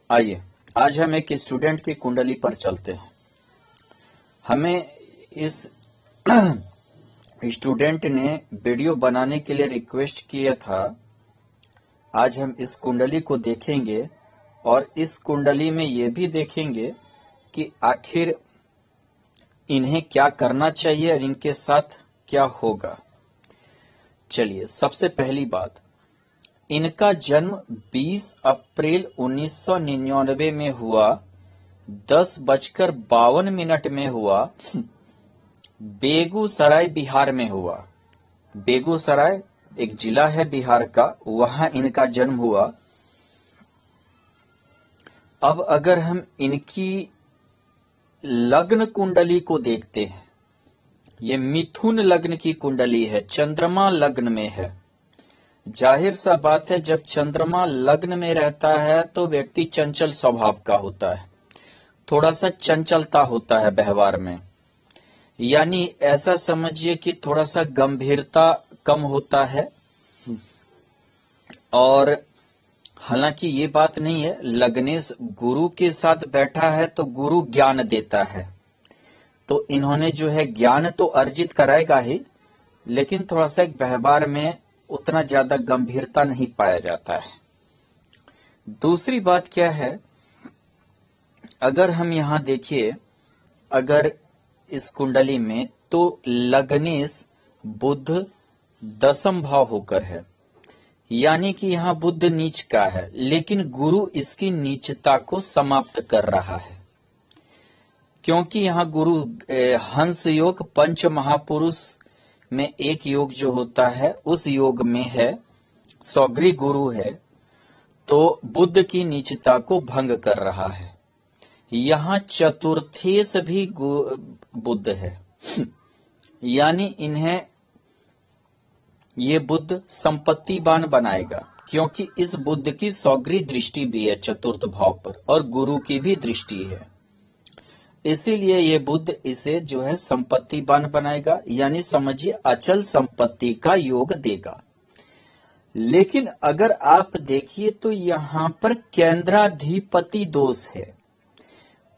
आइए आज हम एक स्टूडेंट की कुंडली पर चलते हैं। हमें इस स्टूडेंट ने वीडियो बनाने के लिए रिक्वेस्ट किया था। आज हम इस कुंडली को देखेंगे और इस कुंडली में ये भी देखेंगे कि आखिर इन्हें क्या करना चाहिए और इनके साथ क्या होगा। चलिए, सबसे पहली बात, इनका जन्म 20 अप्रैल 1999 में हुआ, 10:52 में हुआ, बेगूसराय बिहार में हुआ। बेगूसराय एक जिला है बिहार का, वहां इनका जन्म हुआ। अब अगर हम इनकी लग्न कुंडली को देखते हैं, ये मिथुन लग्न की कुंडली है, चंद्रमा लग्न में है। जाहिर सा बात है, जब चंद्रमा लग्न में रहता है तो व्यक्ति चंचल स्वभाव का होता है, थोड़ा सा चंचलता होता है व्यवहार में, यानी ऐसा समझिए कि थोड़ा सा गंभीरता कम होता है। और हालांकि ये बात नहीं है, लग्नेश गुरु के साथ बैठा है तो गुरु ज्ञान देता है, तो इन्होंने जो है ज्ञान तो अर्जित कराएगा ही, लेकिन थोड़ा सा व्यवहार में उतना ज्यादा गंभीरता नहीं पाया जाता है। दूसरी बात क्या है, अगर हम यहां देखिए, अगर इस कुंडली में तो लग्नेश बुध दशम भाव होकर है, यानी कि यहां बुध नीच का है, लेकिन गुरु इसकी नीचता को समाप्त कर रहा है, क्योंकि यहां गुरु हंस योग पंच महापुरुष में एक योग जो होता है उस योग में है, सौग्री गुरु है, तो बुध की नीचता को भंग कर रहा है। यहां चतुर्थेश भी बुध है, यानी इन्हें ये बुध संपत्तिवान बनाएगा, क्योंकि इस बुध की सौग्री दृष्टि भी है चतुर्थ भाव पर और गुरु की भी दृष्टि है, इसीलिए ये बुध इसे जो है संपत्तिवान बनाएगा, यानी समझिए अचल संपत्ति का योग देगा। लेकिन अगर आप देखिए तो यहां पर केंद्राधिपति दोष है।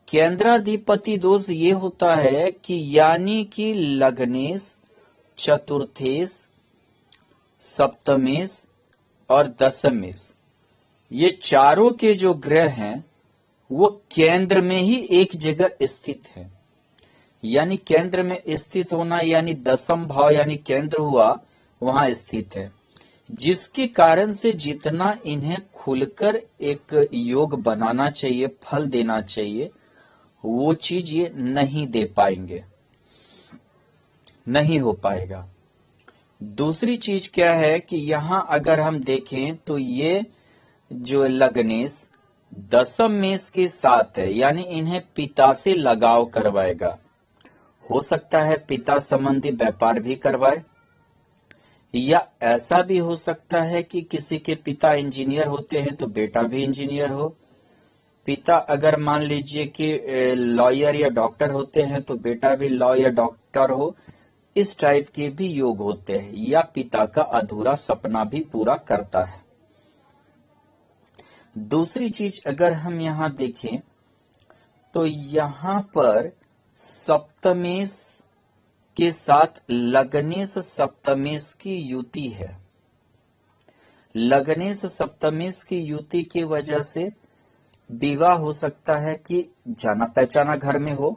केंद्राधिपति दोष ये होता है कि यानी कि लग्नेश, चतुर्थेश, सप्तमेश और दशमेश, ये चारों के जो ग्रह हैं वो केंद्र में ही एक जगह स्थित है। यानी केंद्र में स्थित होना यानी दशम भाव यानी केंद्र हुआ, वहां स्थित है, जिसके कारण से जितना इन्हें खुलकर एक योग बनाना चाहिए, फल देना चाहिए, वो चीज ये नहीं दे पाएंगे, नहीं हो पाएगा। दूसरी चीज क्या है कि यहां अगर हम देखें तो ये जो लग्नेश दशम मेष के साथ है, यानी इन्हें पिता से लगाव करवाएगा। हो सकता है पिता संबंधी व्यापार भी करवाए, या ऐसा भी हो सकता है कि किसी के पिता इंजीनियर होते हैं तो बेटा भी इंजीनियर हो। पिता अगर मान लीजिए कि लॉयर या डॉक्टर होते हैं तो बेटा भी लॉ या डॉक्टर हो। इस टाइप के भी योग होते हैं, या पिता का अधूरा सपना भी पूरा करता है। दूसरी चीज अगर हम यहां देखें तो यहां पर सप्तमेश के साथ लग्नेश सप्तमेश की युति है। लग्नेश सप्तमेश की युति की वजह से विवाह हो सकता है कि जाना पहचाना घर में हो,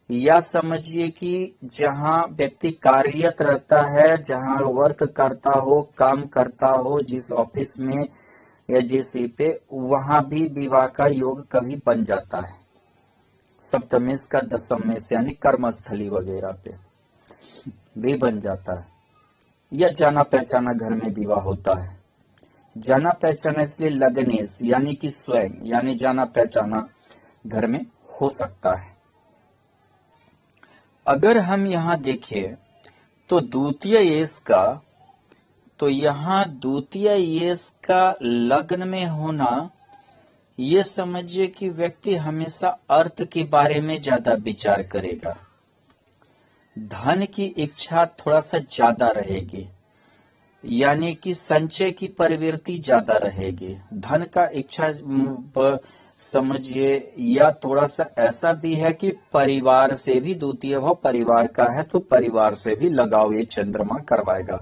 या समझिए कि जहां व्यक्ति कार्यरत रहता है, जहां वर्क करता हो, काम करता हो, जिस ऑफिस में या जिस पे, वहां भी विवाह का योग कभी बन जाता है। सप्तमेश का दशमेश यानी कर्मस्थली वगैरह पे भी बन जाता है, या जाना पहचाना घर में विवाह होता है। जाना पहचाना इसलिए लग्नेश यानी कि स्वयं, यानी जाना पहचाना घर में हो सकता है। अगर हम यहां देखें तो द्वितीय येश का, तो यहां द्वितीय येश का लग्न में होना, ये समझिए कि व्यक्ति हमेशा अर्थ के बारे में ज्यादा विचार करेगा, धन की इच्छा थोड़ा सा ज्यादा रहेगी, यानी कि संचय की प्रवृत्ति ज्यादा रहेगी। धन का इच्छा समझिए, या थोड़ा सा ऐसा भी है कि परिवार से भी, द्वितीय भाव परिवार का है तो परिवार से भी लगाव ये चंद्रमा करवाएगा।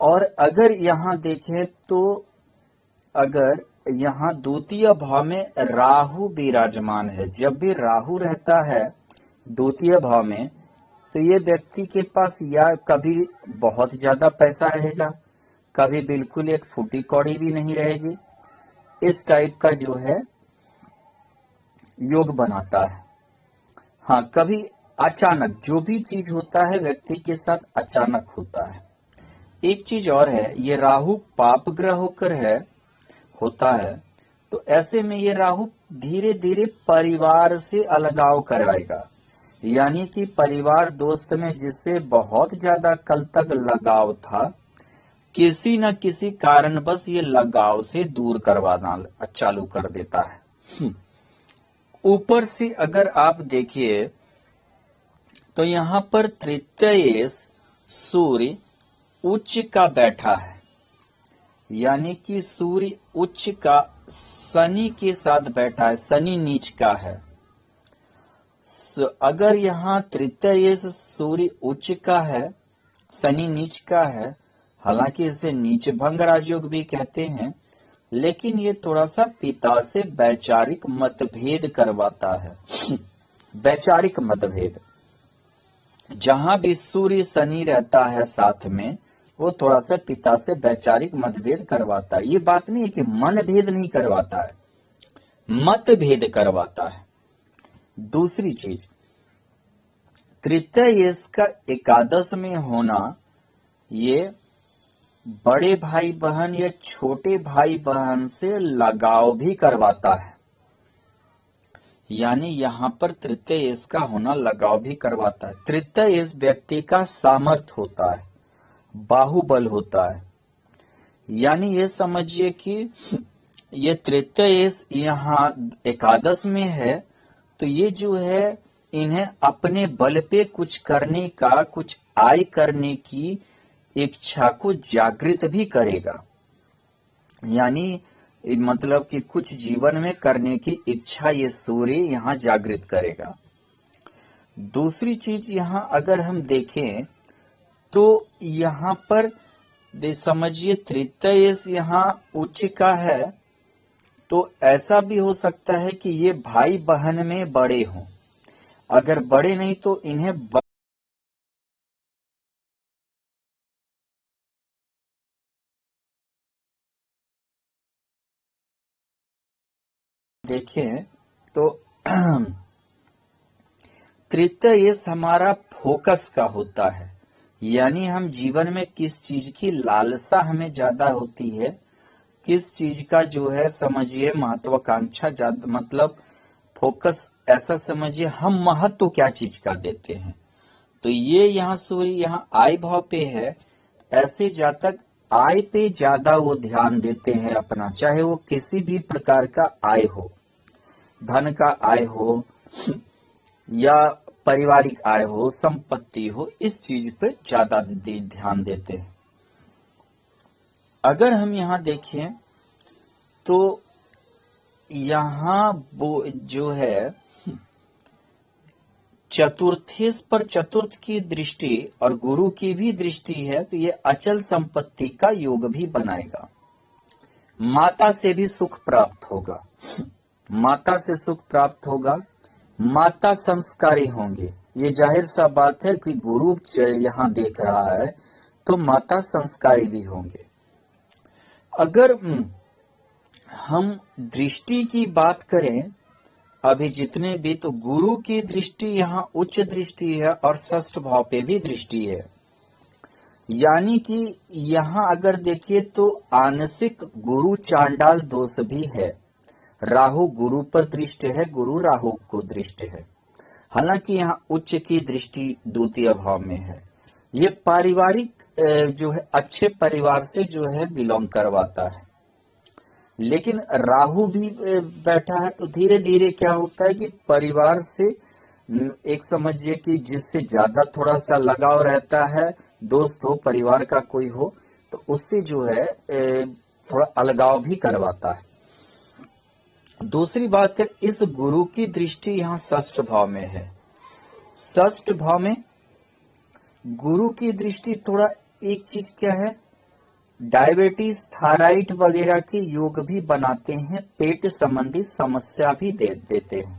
और अगर यहाँ देखें तो अगर यहाँ द्वितीय भाव में राहु विराजमान है, जब भी राहु रहता है द्वितीय भाव में, तो ये व्यक्ति के पास या कभी बहुत ज्यादा पैसा रहेगा, कभी बिल्कुल एक फूटी कौड़ी भी नहीं रहेगी। इस टाइप का जो है योग बनाता है। हाँ, कभी अचानक जो भी चीज होता है व्यक्ति के साथ अचानक होता है। एक चीज और है, ये राहु पाप ग्रह होकर है होता है, तो ऐसे में ये राहु धीरे धीरे परिवार से अलगाव कराएगा। यानी कि परिवार दोस्त में जिससे बहुत ज्यादा कल तक लगाव था, किसी न किसी कारणवश ये लगाव से दूर करवाना चालू कर देता है। ऊपर से अगर आप देखिए तो यहाँ पर तृतीय सूर्य उच्च का बैठा है, यानी कि सूर्य उच्च का शनि के साथ बैठा है, शनि नीच का है। अगर यहाँ तृतीय सूर्य उच्च का है, शनि नीच का है, हालांकि इसे नीच भंग राजयोग भी कहते हैं, लेकिन ये थोड़ा सा पिता से वैचारिक मतभेद करवाता है। वैचारिक मतभेद, जहां भी सूर्य शनि रहता है साथ में, वो थोड़ा सा पिता से वैचारिक मतभेद करवाता है। ये बात नहीं है कि मनभेद नहीं करवाता है, मतभेद करवाता है। दूसरी चीज, तृतीय का एकादश में होना ये बड़े भाई बहन या छोटे भाई बहन से लगाव भी करवाता है। यानी यहाँ पर तृतीय का होना लगाव भी करवाता है। तृतीय व्यक्ति का सामर्थ्य होता है, बाहुबल होता है। यानी ये समझिए कि ये तृतीय यहाँ एकादश में है, तो ये जो है इन्हें अपने बल पे कुछ करने का, कुछ आय करने की इच्छा को जागृत भी करेगा। यानी मतलब कि कुछ जीवन में करने की इच्छा ये सूर्य यहाँ जागृत करेगा। दूसरी चीज यहाँ अगर हम देखें तो यहाँ पर समझिए तृतीय यहाँ उच्च का है, तो ऐसा भी हो सकता है कि ये भाई बहन में बड़े हों। अगर बड़े नहीं तो इन्हें देखें तो तृतीय हमारा फोकस का होता है। यानी हम जीवन में किस चीज की लालसा हमें ज्यादा होती है, किस चीज का जो है समझिए महत्वाकांक्षा ज्यादा, मतलब फोकस, ऐसा समझिए हम महत्व क्या चीज का देते हैं। तो ये यहाँ सूर्य यहाँ आय भाव पे है, ऐसे जातक आय पे ज्यादा वो ध्यान देते हैं अपना, चाहे वो किसी भी प्रकार का आय हो, धन का आय हो या पारिवारिक आय हो, संपत्ति हो, इस चीज पे ज्यादा ध्यान देते हैं। अगर हम यहाँ देखें तो यहाँ वो जो है चतुर्थेश पर, चतुर्थ की दृष्टि और गुरु की भी दृष्टि है, तो ये अचल संपत्ति का योग भी बनाएगा। माता से भी सुख प्राप्त होगा, माता से सुख प्राप्त होगा, माता संस्कारी होंगे। ये जाहिर सा बात है कि गुरु यहाँ देख रहा है तो माता संस्कारी भी होंगे। अगर हम दृष्टि की बात करें अभी जितने भी, तो गुरु की दृष्टि यहाँ उच्च दृष्टि है और षष्ठ भाव पे भी दृष्टि है। यानी कि यहाँ अगर देखिए तो आंशिक गुरु चांडाल दोष भी है। राहु गुरु पर दृष्टि है, गुरु राहु को दृष्टि है। हालांकि यहाँ उच्च की दृष्टि द्वितीय भाव में है। ये पारिवारिक जो है अच्छे परिवार से जो है बिलोंग करवाता है। लेकिन राहु भी बैठा है तो धीरे धीरे क्या होता है कि परिवार से एक समझिए कि जिससे ज्यादा थोड़ा सा लगाव रहता है, दोस्त हो, परिवार का कोई हो, तो उससे जो है थोड़ा अलगाव भी करवाता है। दूसरी बात है, इस गुरु की दृष्टि यहाँ षष्ठ भाव में है। षष्ठ भाव में गुरु की दृष्टि थोड़ा एक चीज क्या है, डायबिटीज, थायराइड वगैरह के योग भी बनाते हैं, पेट संबंधी समस्या भी देते हैं।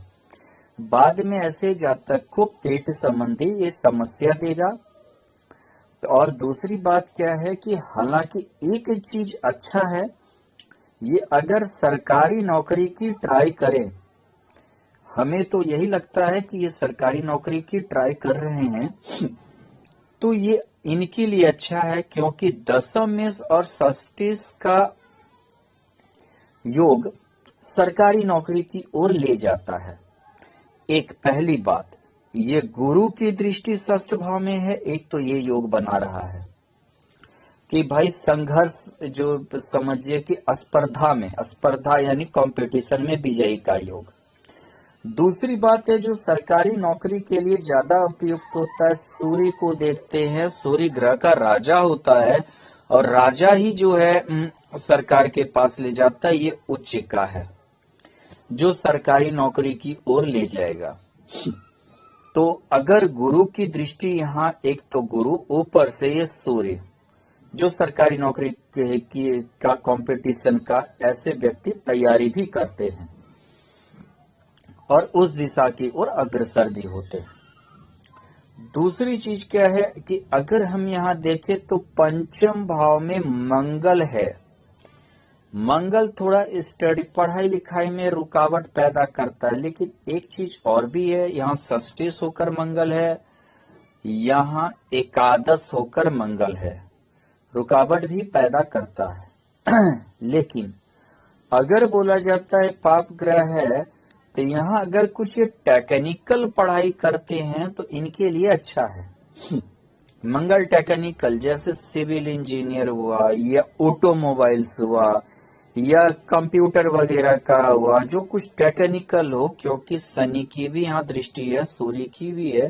बाद में ऐसे जातक को पेट संबंधी ये समस्या देगा। और दूसरी बात क्या है कि हालांकि एक चीज अच्छा है, ये अगर सरकारी नौकरी की ट्राई करें, हमें तो यही लगता है कि ये सरकारी नौकरी की ट्राई कर रहे हैं, तो ये इनके लिए अच्छा है, क्योंकि दशम मेष और षष्ठेश का योग सरकारी नौकरी की ओर ले जाता है। एक पहली बात, ये गुरु की दृष्टि षष्ठ भाव में है, एक तो ये योग बना रहा है कि भाई संघर्ष, जो समझिए कि स्पर्धा यानी कंपटीशन में विजयी का योग। दूसरी बात है, जो सरकारी नौकरी के लिए ज्यादा उपयुक्त होता है, सूर्य को देखते हैं, सूर्य ग्रह का राजा होता है और राजा ही जो है सरकार के पास ले जाता है, ये उच्च का है जो सरकारी नौकरी की ओर ले जाएगा। तो अगर गुरु की दृष्टि यहाँ, एक तो गुरु, ऊपर से ये सूर्य, जो सरकारी नौकरी का कंपटीशन का ऐसे व्यक्ति तैयारी भी करते हैं और उस दिशा की ओर अग्रसर भी होते हैं। दूसरी चीज क्या है कि अगर हम यहाँ देखें तो पंचम भाव में मंगल है। मंगल थोड़ा स्टडी, पढ़ाई लिखाई में रुकावट पैदा करता है, लेकिन एक चीज और भी है, यहाँ षष्ठेश होकर मंगल है, यहाँ एकादश होकर मंगल है, रुकावट भी पैदा करता है। लेकिन अगर बोला जाता है पाप ग्रह है, तो यहाँ अगर कुछ ये टेक्निकल पढ़ाई करते हैं तो इनके लिए अच्छा है। मंगल टेक्निकल, जैसे सिविल इंजीनियर हुआ या ऑटोमोबाइल्स हुआ या कंप्यूटर वगैरह का हुआ, जो कुछ टेक्निकल हो, क्योंकि शनि की भी यहाँ दृष्टि है, सूर्य की भी है,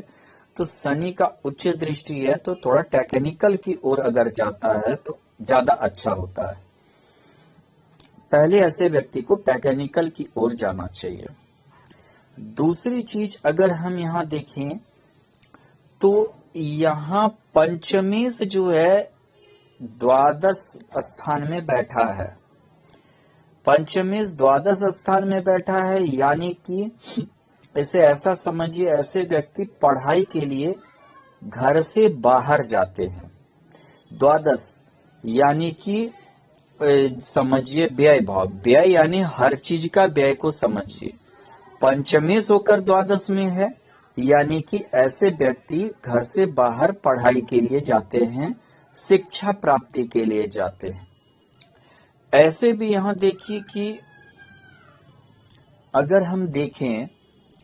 तो शनि का उच्च दृष्टि है, तो थोड़ा टेक्निकल की ओर अगर जाता है तो ज्यादा अच्छा होता है। पहले ऐसे व्यक्ति को टेक्निकल की ओर जाना चाहिए। दूसरी चीज अगर हम यहाँ देखें तो यहाँ पंचमेश जो है द्वादश स्थान में बैठा है। पंचमेश द्वादश स्थान में बैठा है, यानी कि इसे ऐसा समझिए, ऐसे व्यक्ति पढ़ाई के लिए घर से बाहर जाते हैं। द्वादश यानी कि समझिए व्यय भाव, व्यय यानी हर चीज का व्यय को समझिए। पंचमेश होकर द्वादश में है, यानी कि ऐसे व्यक्ति घर से बाहर पढ़ाई के लिए जाते हैं, शिक्षा प्राप्ति के लिए जाते हैं। ऐसे भी यहाँ देखिए कि अगर हम देखें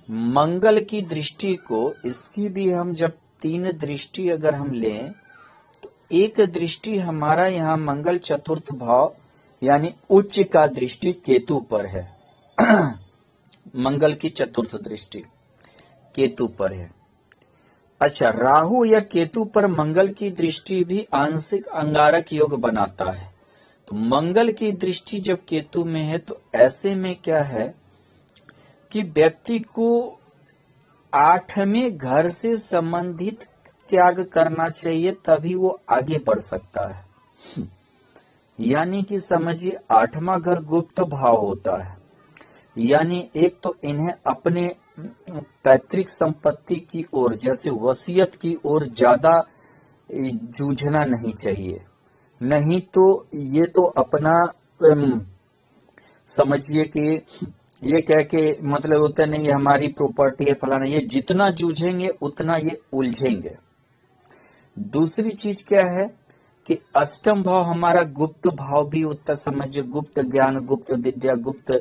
मंगल की दृष्टि को, इसकी भी हम जब तीन दृष्टि अगर हम लें, तो एक दृष्टि हमारा यहाँ मंगल चतुर्थ भाव यानी उच्च का दृष्टि केतु पर है। मंगल की चतुर्थ दृष्टि केतु पर है। अच्छा, राहु या केतु पर मंगल की दृष्टि भी आंशिक अंगारक योग बनाता है। तो मंगल की दृष्टि जब केतु में है, तो ऐसे में क्या है कि व्यक्ति को आठवें घर से संबंधित त्याग करना चाहिए, तभी वो आगे बढ़ सकता है। यानी कि समझिए, आठवां घर गुप्त भाव होता है, यानी एक तो इन्हें अपने पैतृक संपत्ति की ओर, जैसे वसीयत की ओर ज्यादा जूझना नहीं चाहिए, नहीं तो ये तो अपना समझिए कि ये कह के मतलब होता नहीं, ये हमारी प्रॉपर्टी है फलाना, ये जितना जूझेंगे उतना ये उलझेंगे। दूसरी चीज क्या है कि अष्टम भाव हमारा गुप्त भाव भी होता, समझिए गुप्त ज्ञान, गुप्त विद्या, गुप्त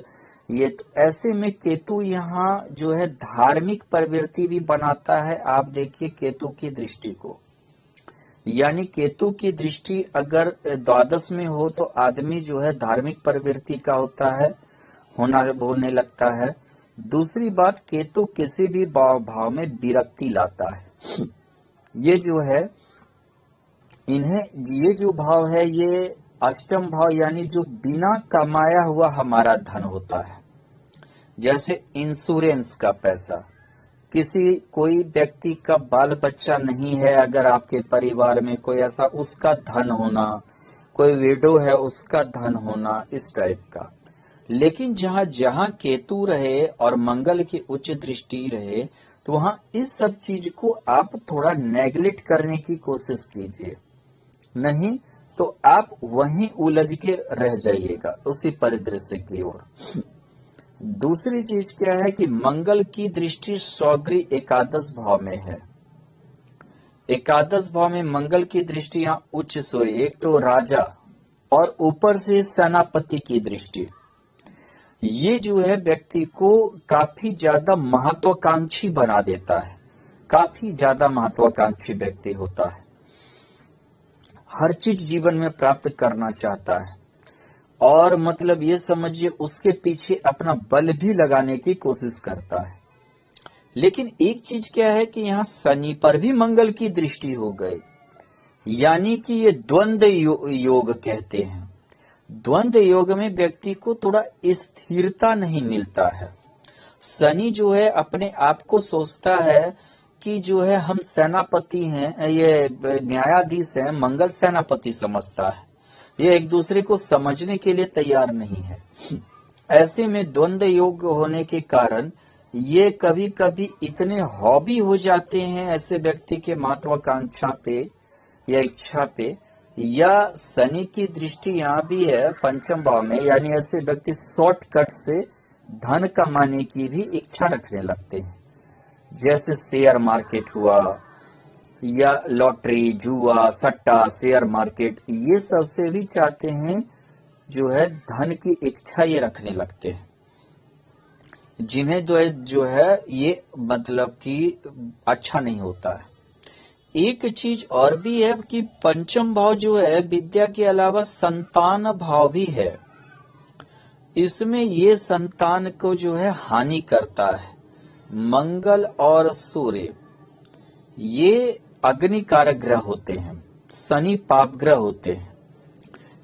ये, तो ऐसे में केतु यहाँ जो है धार्मिक प्रवृत्ति भी बनाता है। आप देखिए केतु की दृष्टि को, यानी केतु की दृष्टि अगर द्वादश में हो तो आदमी जो है धार्मिक प्रवृत्ति का होता है, होने लगता है। दूसरी बात, केतु किसी भी भाव में विरक्ति लाता है। ये जो है इन्हें, ये जो भाव है ये अष्टम भाव, यानी जो बिना कमाया हुआ हमारा धन होता है, जैसे इंश्योरेंस का पैसा, किसी कोई व्यक्ति का बाल बच्चा नहीं है, अगर आपके परिवार में कोई ऐसा, उसका धन होना, कोई विडो है उसका धन होना, इस टाइप का। लेकिन जहां जहां केतु रहे और मंगल की उच्च दृष्टि रहे, तो वहां इस सब चीज को आप थोड़ा नेग्लेक्ट करने की कोशिश कीजिए, नहीं तो आप वहीं उलझ के रह जाइएगा उसी परिदृश्य की ओर। दूसरी चीज क्या है कि मंगल की दृष्टि सौगरी एकादश भाव में है। एकादश भाव में मंगल की दृष्टि यहाँ उच्च सूर्य, एक तो राजा और ऊपर से सेनापति की दृष्टि, ये जो है व्यक्ति को काफी ज्यादा महत्वाकांक्षी बना देता है, काफी ज्यादा महत्वाकांक्षी व्यक्ति होता है, हर चीज जीवन में प्राप्त करना चाहता है, और मतलब ये समझिए उसके पीछे अपना बल भी लगाने की कोशिश करता है। लेकिन एक चीज क्या है कि यहाँ शनि पर भी मंगल की दृष्टि हो गई, यानी कि ये द्वंद्व योग कहते हैं। द्वंद्व योग में व्यक्ति को थोड़ा स्थिरता नहीं मिलता है। शनि जो है अपने आप को सोचता है कि जो है हम सेनापति हैं, ये न्यायाधीश हैं, मंगल सेनापति समझता है, ये एक दूसरे को समझने के लिए तैयार नहीं है। ऐसे में द्वंद्व योग होने के कारण ये कभी कभी इतने हॉबी हो जाते हैं ऐसे व्यक्ति के महत्वाकांक्षा पे या इच्छा पे, या शनि की दृष्टि यहाँ भी है पंचम भाव में, यानी ऐसे व्यक्ति शॉर्टकट से धन कमाने की भी इच्छा रखने लगते हैं, जैसे शेयर मार्केट हुआ या लॉटरी, जुआ, सट्टा, शेयर मार्केट, ये सबसे भी चाहते हैं जो है धन की इच्छा ये रखने लगते हैं, जिन्हें जो है ये मतलब कि अच्छा नहीं होता है। एक चीज और भी है कि पंचम भाव जो है विद्या के अलावा संतान भाव भी है, इसमें ये संतान को जो है हानि करता है। मंगल और सूर्य ये अग्नि कारक ग्रह होते हैं, शनि पाप ग्रह होते हैं।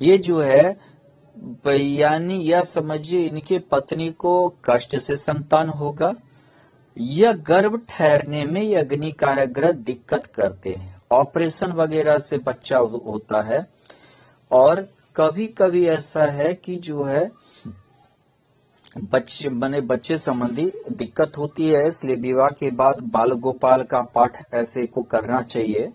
ये जो है यानी यह समझिए इनके पत्नी को कष्ट से संतान होगा, या गर्भ ठहरने में ये अग्नि कारक ग्रह दिक्कत करते हैं, ऑपरेशन वगैरह से बच्चा होता है। और कभी कभी ऐसा है कि जो है बच्चे संबंधी दिक्कत होती है, इसलिए विवाह के बाद बाल गोपाल का पाठ ऐसे को करना चाहिए।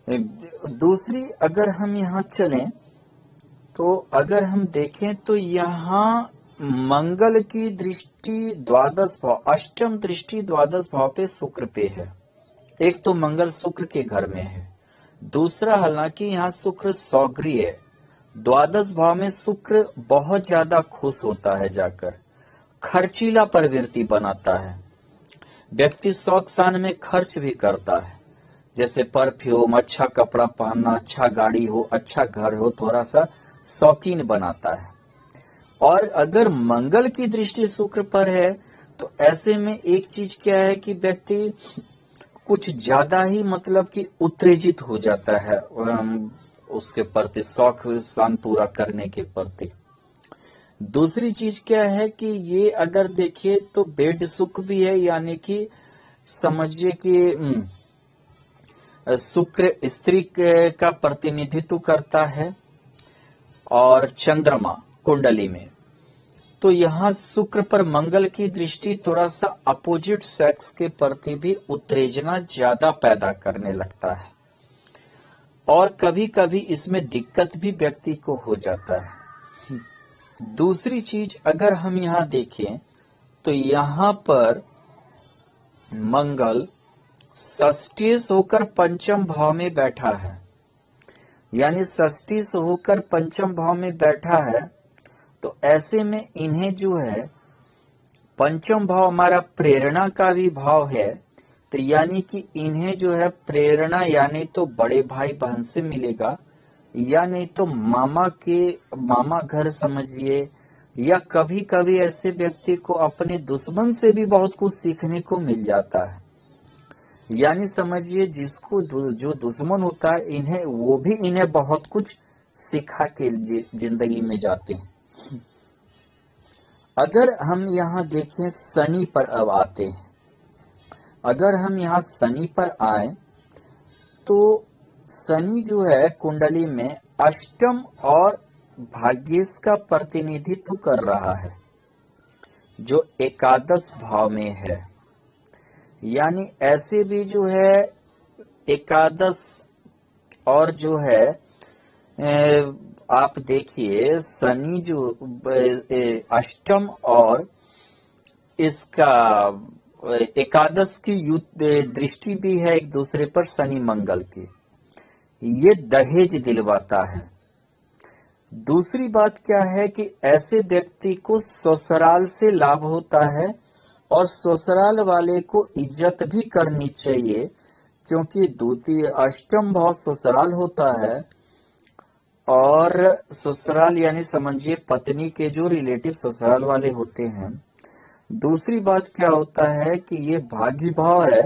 दूसरी अगर हम यहाँ चलें तो अगर हम देखें तो यहाँ मंगल की दृष्टि द्वादश भाव, अष्टम दृष्टि द्वादश भाव पे शुक्र पे है। एक तो मंगल शुक्र के घर में है, दूसरा हालांकि यहाँ शुक्र सौगरी है, द्वादश भाव में शुक्र बहुत ज्यादा खुश होता है, जाकर खर्चीला प्रवृत्ति बनाता है, व्यक्ति शौक शान में खर्च भी करता है, जैसे परफ्यूम, अच्छा कपड़ा पहनना, अच्छा गाड़ी हो, अच्छा घर हो, थोड़ा सा शौकीन बनाता है। और अगर मंगल की दृष्टि शुक्र पर है तो ऐसे में एक चीज क्या है कि व्यक्ति कुछ ज्यादा ही मतलब कि उत्तेजित हो जाता है उसके प्रति, शौक शान पूरा करने के प्रति। दूसरी चीज क्या है कि ये अगर देखिए तो बेड सुख भी है, यानी कि समझिए कि शुक्र स्त्री का प्रतिनिधित्व करता है और चंद्रमा कुंडली में, तो यहाँ शुक्र पर मंगल की दृष्टि थोड़ा सा अपोजिट सेक्स के प्रति भी उत्तेजना ज्यादा पैदा करने लगता है, और कभी कभी इसमें दिक्कत भी व्यक्ति को हो जाता है। दूसरी चीज अगर हम यहाँ देखें तो यहाँ पर मंगल षष्ठी से होकर पंचम भाव में बैठा है, यानी षष्ठी से होकर पंचम भाव में बैठा है, तो ऐसे में इन्हें जो है पंचम भाव हमारा प्रेरणा का भी भाव है, तो यानी कि इन्हें जो है प्रेरणा यानी तो बड़े भाई बहन से मिलेगा, या नहीं तो मामा घर समझिए, या कभी कभी ऐसे व्यक्ति को अपने दुश्मन से भी बहुत कुछ सीखने को मिल जाता है, यानी समझिए जिसको जो दुश्मन होता है इन्हें वो भी इन्हें बहुत कुछ सिखा के जिंदगी में जाते हैं। अगर हम यहाँ देखें शनि पर अब आते हैं, अगर हम यहाँ शनि पर आए तो शनि जो है कुंडली में अष्टम और भाग्येश का प्रतिनिधित्व कर रहा है, जो एकादश भाव में है। यानी ऐसे भी जो है एकादश और जो है आप देखिए शनि जो अष्टम और इसका एकादश की दृष्टि भी है एक दूसरे पर शनि मंगल की, ये दहेज दिलवाता है। दूसरी बात क्या है कि ऐसे व्यक्ति को ससुराल से लाभ होता है और ससुराल वाले को इज्जत भी करनी चाहिए, क्योंकि द्वितीय अष्टम भाव ससुराल होता है और ससुराल यानी समझिए पत्नी के जो रिलेटिव ससुराल वाले होते हैं। दूसरी बात क्या होता है कि ये भाग्य भाव है,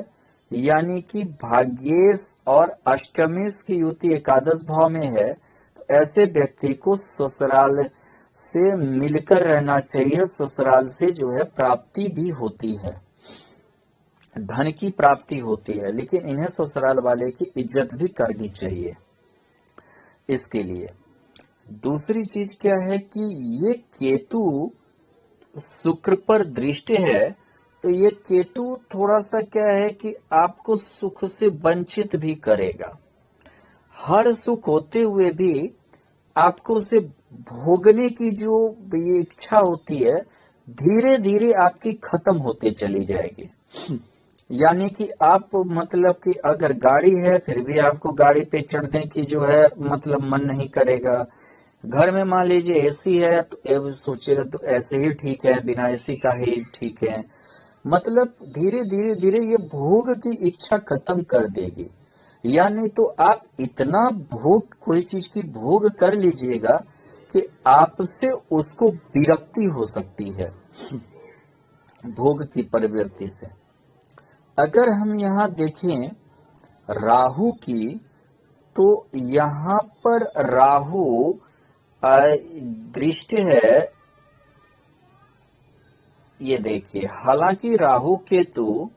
यानी कि भाग्येश और अष्टमेश की युति एकादश भाव में है, तो ऐसे व्यक्ति को ससुराल से मिलकर रहना चाहिए। ससुराल से जो है प्राप्ति भी होती है, धन की प्राप्ति होती है, लेकिन इन्हें ससुराल वाले की इज्जत भी करनी चाहिए। इसके लिए दूसरी चीज क्या है कि ये केतु शुक्र पर दृष्टि है, तो ये केतु थोड़ा सा क्या है कि आपको सुख से वंचित भी करेगा। हर सुख होते हुए भी आपको उसे भोगने की जो ये इच्छा होती है धीरे धीरे आपकी खत्म होते चली जाएगी। यानी कि आप मतलब कि अगर गाड़ी है फिर भी आपको गाड़ी पे चढ़ने की जो है मतलब मन नहीं करेगा। घर में मान लीजिए एसी है तो सोचेगा तो ऐसे ही ठीक है, बिना एसी का ही ठीक है। मतलब धीरे धीरे धीरे ये भोग की इच्छा खत्म कर देगी। यानी तो आप इतना भोग कोई चीज की भोग कर लीजिएगा कि आपसे उसको विरक्ति हो सकती है भोग की प्रवृत्ति से। अगर हम यहाँ देखें राहु की, तो यहाँ पर राहु दृष्टि है, ये देखिए। हालांकि राहु केतु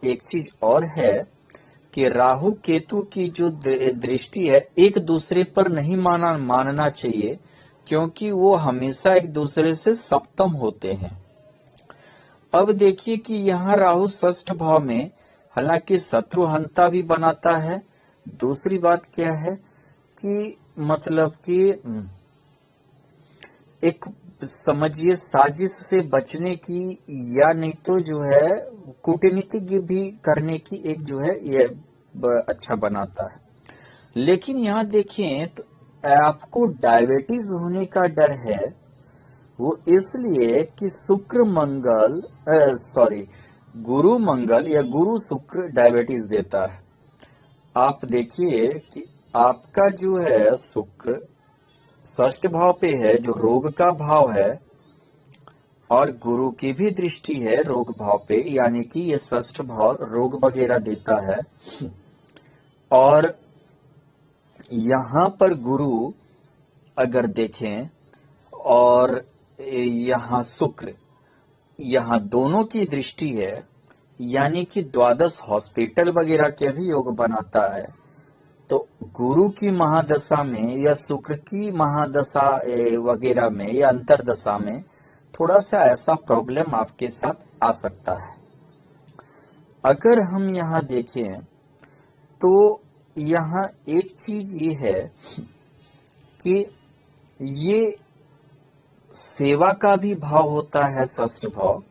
एक चीज और है कि राहु केतु की जो दृष्टि है एक दूसरे पर नहीं मानना चाहिए, क्योंकि वो हमेशा एक दूसरे से सप्तम होते हैं। अब देखिए कि यहाँ राहु षष्ठ भाव में, हालांकि शत्रुहंता भी बनाता है। दूसरी बात क्या है कि मतलब कि एक समझिए साजिश से बचने की, या नहीं तो जो है कूटनीति भी करने की एक जो है ये अच्छा बनाता है। लेकिन यहाँ देखें तो आपको डायबिटीज होने का डर है, वो इसलिए कि शुक्र मंगल गुरु मंगल या गुरु शुक्र डायबिटीज देता है। आप देखिए कि आपका जो है शुक्र षष्ठ भाव पे है जो रोग का भाव है, और गुरु की भी दृष्टि है रोग भाव पे, यानी कि ये षष्ठ भाव रोग वगैरह देता है। और यहाँ पर गुरु अगर देखें और यहाँ शुक्र, यहाँ दोनों की दृष्टि है, यानी कि द्वादश हॉस्पिटल वगैरह के भी योग बनाता है। तो गुरु की महादशा में या शुक्र की महादशा वगैरह में या अंतरदशा में थोड़ा सा ऐसा प्रॉब्लम आपके साथ आ सकता है। अगर हम यहाँ देखें तो यहाँ एक चीज ये है कि ये सेवा का भी भाव होता है षष्ठ भाव।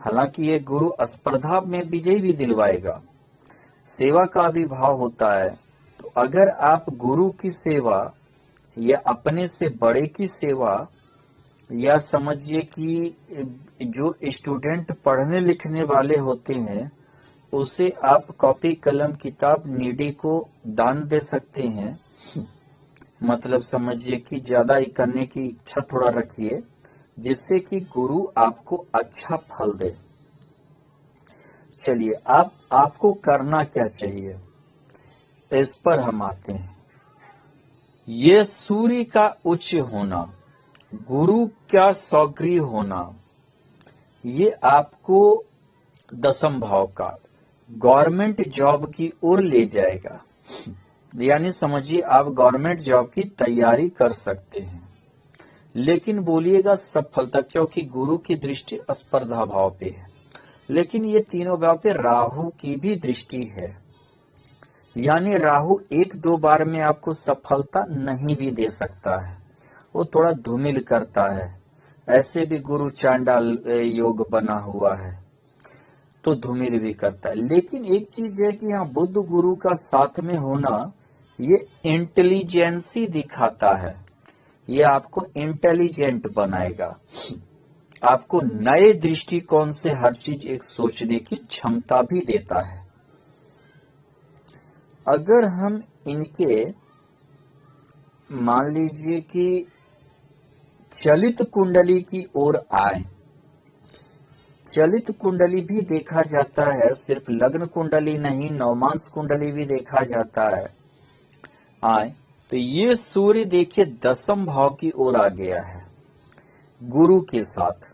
हालांकि ये गुरु स्पर्धा में विजय भी दिलवाएगा, सेवा का भी भाव होता है। तो अगर आप गुरु की सेवा या अपने से बड़े की सेवा, या समझिए कि जो स्टूडेंट पढ़ने लिखने वाले होते हैं उसे आप कॉपी कलम किताब नीडी को दान दे सकते हैं। मतलब समझिए कि ज्यादा ही करने की इच्छा थोड़ा रखिए, जिससे कि गुरु आपको अच्छा फल दे। चलिए आपको करना क्या चाहिए, इस पर हम आते हैं। ये सूर्य का उच्च होना, गुरु का सौग्रीव होना, ये आपको दसम भाव का गवर्नमेंट जॉब की ओर ले जाएगा। यानी समझिए आप गवर्नमेंट जॉब की तैयारी कर सकते हैं, लेकिन बोलिएगा सफलता, क्योंकि गुरु की दृष्टि स्पर्धा भाव पे है, लेकिन ये तीनों भाव पे राहु की भी दृष्टि है। यानी राहु एक दो बार में आपको सफलता नहीं भी दे सकता है, वो थोड़ा धूमिल करता है। ऐसे भी गुरु चांडाल योग बना हुआ है तो धूमिल भी करता है। लेकिन एक चीज है कि यहाँ बुध गुरु का साथ में होना ये इंटेलिजेंसी दिखाता है, ये आपको इंटेलिजेंट बनाएगा, आपको नए दृष्टिकोण से हर चीज एक सोचने की क्षमता भी देता है। अगर हम इनके मान लीजिए कि चलित कुंडली की ओर आए, चलित कुंडली भी देखा जाता है, सिर्फ लग्न कुंडली नहीं, नवमांश कुंडली भी देखा जाता है। आए तो ये सूर्य देखिए दसम भाव की ओर आ गया है, गुरु के साथ,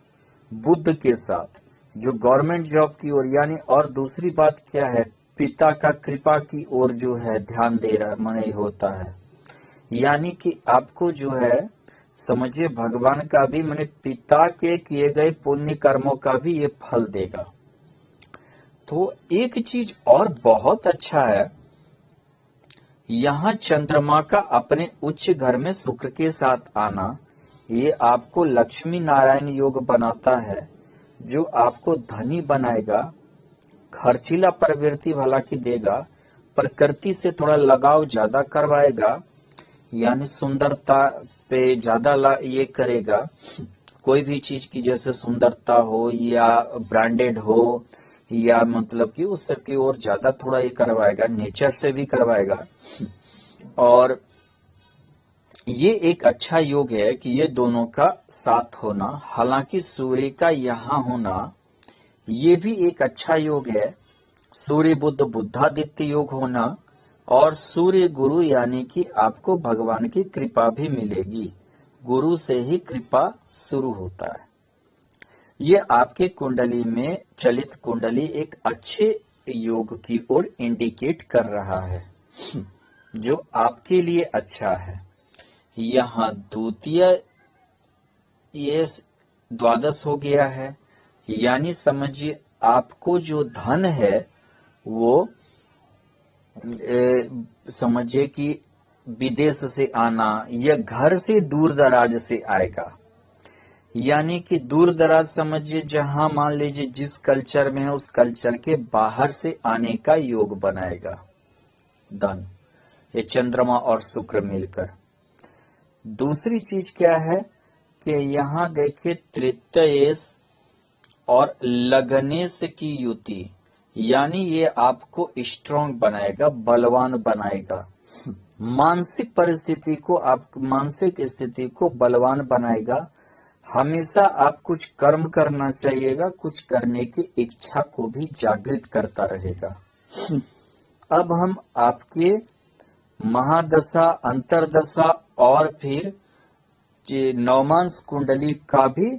बुध के साथ, जो गवर्नमेंट जॉब की ओर। यानी और दूसरी बात क्या है, पिता का कृपा की ओर जो है ध्यान दे रहा मन होता है। यानी कि आपको जो है समझिए भगवान का भी मैंने पिता के किए गए पुण्य कर्मों का भी ये फल देगा। तो एक चीज और बहुत अच्छा है, यहाँ चंद्रमा का अपने उच्च घर में शुक्र के साथ आना, ये आपको लक्ष्मी नारायण योग बनाता है, जो आपको धनी बनाएगा, खर्चीला प्रवृत्ति हालांकि देगा, प्रकृति से थोड़ा लगाव ज्यादा करवाएगा, यानी सुंदरता पे ज्यादा ये करेगा। कोई भी चीज की जैसे सुंदरता हो या ब्रांडेड हो या मतलब कि उस सब की ओर ज्यादा थोड़ा ये करवाएगा, नेचर से भी करवाएगा। और ये एक अच्छा योग है कि ये दोनों का साथ होना, हालांकि सूर्य का यहाँ होना ये भी एक अच्छा योग है। सूर्य बुध बुद्धादित्य योग होना और सूर्य गुरु, यानी कि आपको भगवान की कृपा भी मिलेगी, गुरु से ही कृपा शुरू होता है। ये आपके कुंडली में चलित कुंडली एक अच्छे योग की ओर इंडिकेट कर रहा है, जो आपके लिए अच्छा है। यहाँ द्वितीय ये द्वादश हो गया है, यानी समझिए आपको जो धन है वो समझिए कि विदेश से आना या घर से दूर दराज से आएगा। यानी कि दूर दराज समझिए जहां मान लीजिए जिस कल्चर में है उस कल्चर के बाहर से आने का योग बनाएगा धन, ये चंद्रमा और शुक्र मिलकर। दूसरी चीज क्या है कि यहाँ देखिए तृतीयेश और लग्नेश की युति, यानी ये आपको स्ट्रांग बनाएगा, बलवान बनाएगा, मानसिक परिस्थिति को, आप मानसिक स्थिति को बलवान बनाएगा। हमेशा आप कुछ कर्म करना चाहिएगा, कुछ करने की इच्छा को भी जागृत करता रहेगा। अब हम आपके महादशा, अंतरदशा और फिर नवमांश कुंडली का भी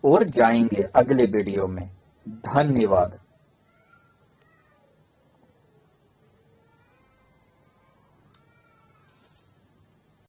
और जाएंगे अगले वीडियो में। धन्यवाद।